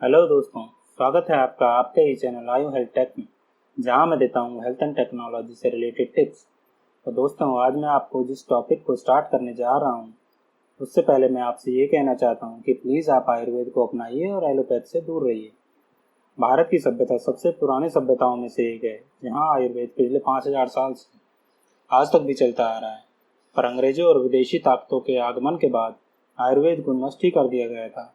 Hello दोस्तों, स्वागत है आपका आपके ही चैनल आयु हेल्थ टेक में, जहां मैं देता हूं हेल्थ एंड टेक्नोलॉजी से रिलेटेड टिप्स। तो दोस्तों, आज मैं आपको जिस टॉपिक को स्टार्ट करने जा रहा हूं, उससे पहले मैं आपसे ये कहना चाहता हूं कि प्लीज़ आप आयुर्वेद को अपनाइए और एलोपैथ से दूर रहिए। भारत की सभ्यता सबसे पुरानी सभ्यताओं में से एक है, जहाँ आयुर्वेद पिछले 5000 साल से आज तक भी चलता आ रहा है। पर अंग्रेजों और विदेशी ताकतों के आगमन के बाद आयुर्वेद को नष्ट ही कर दिया गया था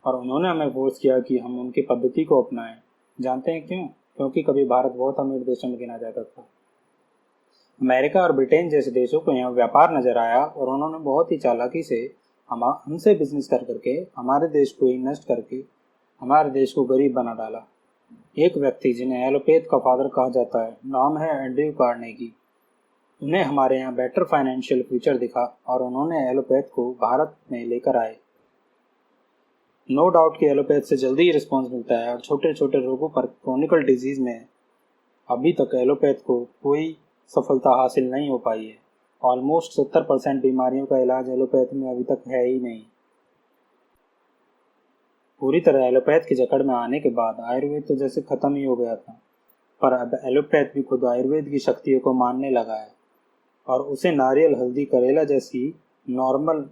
और उन्होंने हमें फोर्स किया कि हम उनकी पद्धति को अपनाएं। जानते हैं क्यों? क्योंकि कभी भारत बहुत अमीर देशों में गिना जाता था। अमेरिका और ब्रिटेन जैसे देशों को यहाँ व्यापार नजर आया और उन्होंने बहुत ही चालाकी से हमसे बिजनेस कर करके हमारे देश को ही नष्ट करके हमारे देश को गरीब बना डाला। एक व्यक्ति जिन्हें एलोपैथ का फादर कहा जाता है, नाम है एंड्रयू कार्नेगी। उन्हें हमारे यहाँ बेटर फाइनेंशियल फ्यूचर दिखा और उन्होंने एलोपैथ को भारत में लेकर आए। नो डाउट कि एलोपैथ से जल्दी ही रिस्पॉन्स मिलता है और छोटे छोटे रोगों पर क्रोनिकल डिजीज में अभी तक एलोपैथ को कोई सफलता हासिल नहीं हो पाई है। ऑलमोस्ट 70% बीमारियों का इलाज एलोपैथ में अभी तक है ही नहीं। पूरी तरह एलोपैथ की जकड़ में आने के बाद आयुर्वेद तो जैसे खत्म ही हो गया था, पर अब एलोपैथ भी खुद आयुर्वेद की शक्तियों को मानने लगा है और उसे नारियल, हल्दी, करेला जैसी नॉर्मल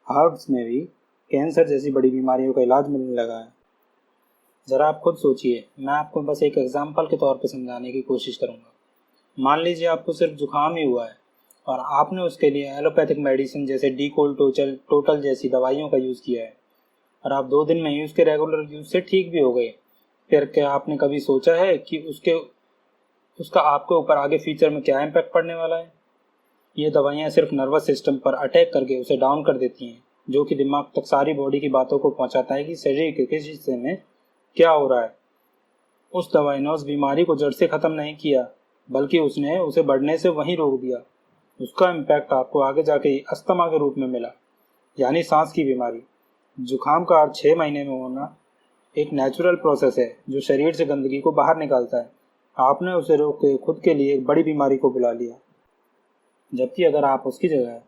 हर्ब्स में भी कैंसर जैसी बड़ी बीमारियों का इलाज मिलने लगा है। ज़रा आप खुद सोचिए, मैं आपको बस एक एग्जाम्पल के तौर पर समझाने की कोशिश करूँगा। मान लीजिए आपको सिर्फ जुकाम ही हुआ है और आपने उसके लिए एलोपैथिक मेडिसिन जैसे डीकोल टोटल जैसी दवाइयों का यूज़ किया है और आप 2 दिन में ही उसके रेगुलर यूज से ठीक भी हो गए। फिर क्या आपने कभी सोचा है कि उसका आपके ऊपर आगे फ्यूचर में क्या इम्पैक्ट पड़ने वाला है? ये दवाइयाँ सिर्फ नर्वस सिस्टम पर अटैक करके उसे डाउन कर देती हैं, जो कि दिमाग तक सारी बॉडी की बातों को पहुंचाता है कि शरीर के किस हिस्से में क्या हो रहा है। उस दवाई ने उस बीमारी को जड़ से खत्म नहीं किया, बल्कि उसने उसे बढ़ने से वहीं रोक दिया। उसका इम्पैक्ट आपको आगे जाके अस्थमा के रूप में मिला, यानी सांस की बीमारी। जुकाम का 6 महीने में होना एक नेचुरल प्रोसेस है जो शरीर से गंदगी को बाहर निकालता है। आपने उसे रोक के खुद के लिए एक बड़ी बीमारी को बुला लिया। जबकि अगर आप उसकी जगह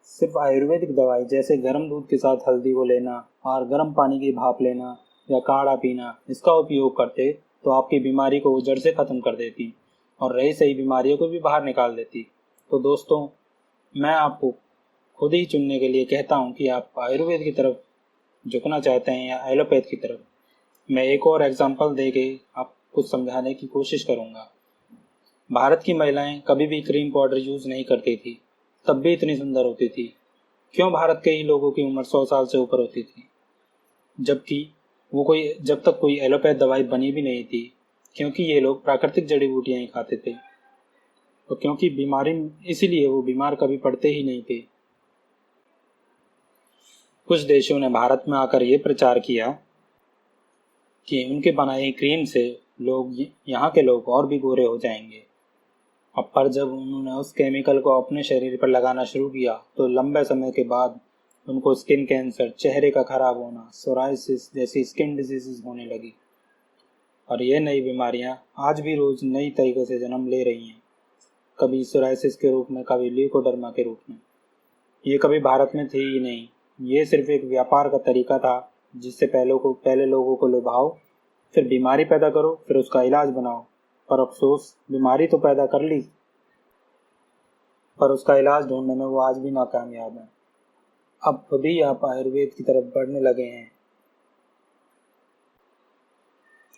सिर्फ आयुर्वेदिक दवाई जैसे गर्म दूध के साथ हल्दी को लेना और गर्म पानी की भाप लेना या काढ़ा पीना इसका उपयोग करते, तो आपकी बीमारी को वो जड़ से ख़त्म कर देती और रही सही बीमारियों को भी बाहर निकाल देती। तो दोस्तों, मैं आपको खुद ही चुनने के लिए कहता हूँ कि आप आयुर्वेद की तरफ झुकना चाहते हैं या एलोपैथ की तरफ। मैं एक और एग्जाम्पल दे के आपको समझाने की कोशिश करूँगा। भारत की महिलाएं कभी भी क्रीम पाउडर यूज़ नहीं करती थी, तब भी इतनी सुंदर होती थी। क्यों भारत के ही लोगों की उम्र 100 साल से ऊपर होती थी, जब तक कोई एलोपैथ दवाई बनी भी नहीं थी? क्योंकि ये लोग प्राकृतिक जड़ी बूटियां ही खाते थे और क्योंकि इसीलिए वो बीमार कभी पड़ते ही नहीं थे। कुछ देशों ने भारत में आकर ये प्रचार किया कि उनके बनाई क्रीम से यहाँ के लोग और भी गोरे हो जाएंगे। अब पर जब उन्होंने उस केमिकल को अपने शरीर पर लगाना शुरू किया, तो लंबे समय के बाद उनको स्किन कैंसर, चेहरे का खराब होना, सोराइसिस जैसी स्किन डिजीजेस होने लगी। और ये नई बीमारियां आज भी रोज नई तरीके से जन्म ले रही हैं, कभी सोराइसिस के रूप में, कभी ल्यूकोडर्मा के रूप में। ये कभी भारत में थी ही नहीं। ये सिर्फ एक व्यापार का तरीका था जिससे पहले लोगों को लुभाओ, फिर बीमारी पैदा करो, फिर उसका इलाज बनाओ। पर अफसोस, बीमारी तो पैदा कर ली, पर उसका इलाज ढूंढने में वो आज भी नाकामयाब है। अब खुद ही आप आयुर्वेद की तरफ बढ़ने लगे हैं।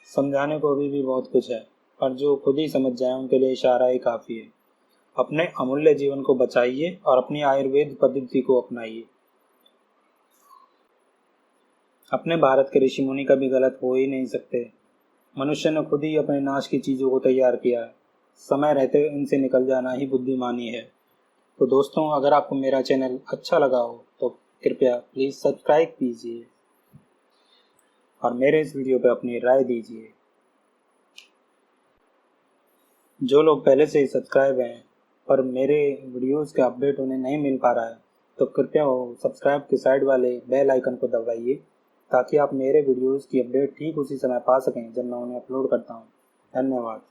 समझाने को अभी भी बहुत कुछ है, पर जो खुद ही समझ जाए उनके लिए इशारा ही काफ़ी है। अपने अमूल्य जीवन को बचाइए और अपनी आयुर्वेद पद्धति को अपनाइए। अपने भारत के ऋषि मुनि कभी गलत हो ही नहीं सकते। मनुष्य ने खुद ही अपने नाश की चीज़ों को तैयार किया है। समय रहते इनसे निकल जाना ही बुद्धिमानी है। तो दोस्तों, अगर आपको मेरा चैनल अच्छा लगा हो तो कृपया प्लीज़ सब्सक्राइब कीजिए और मेरे इस वीडियो पे अपनी राय दीजिए। जो लोग पहले से ही सब्सक्राइब हैं पर मेरे वीडियोस का अपडेट उन्हें नहीं मिल पा रहा है, तो कृपया वो सब्सक्राइब के साइड वाले बेल आइकन को दबाइए, ताकि आप मेरे वीडियोस की अपडेट ठीक उसी समय पा सकें जब मैं उन्हें अपलोड करता हूँ। धन्यवाद।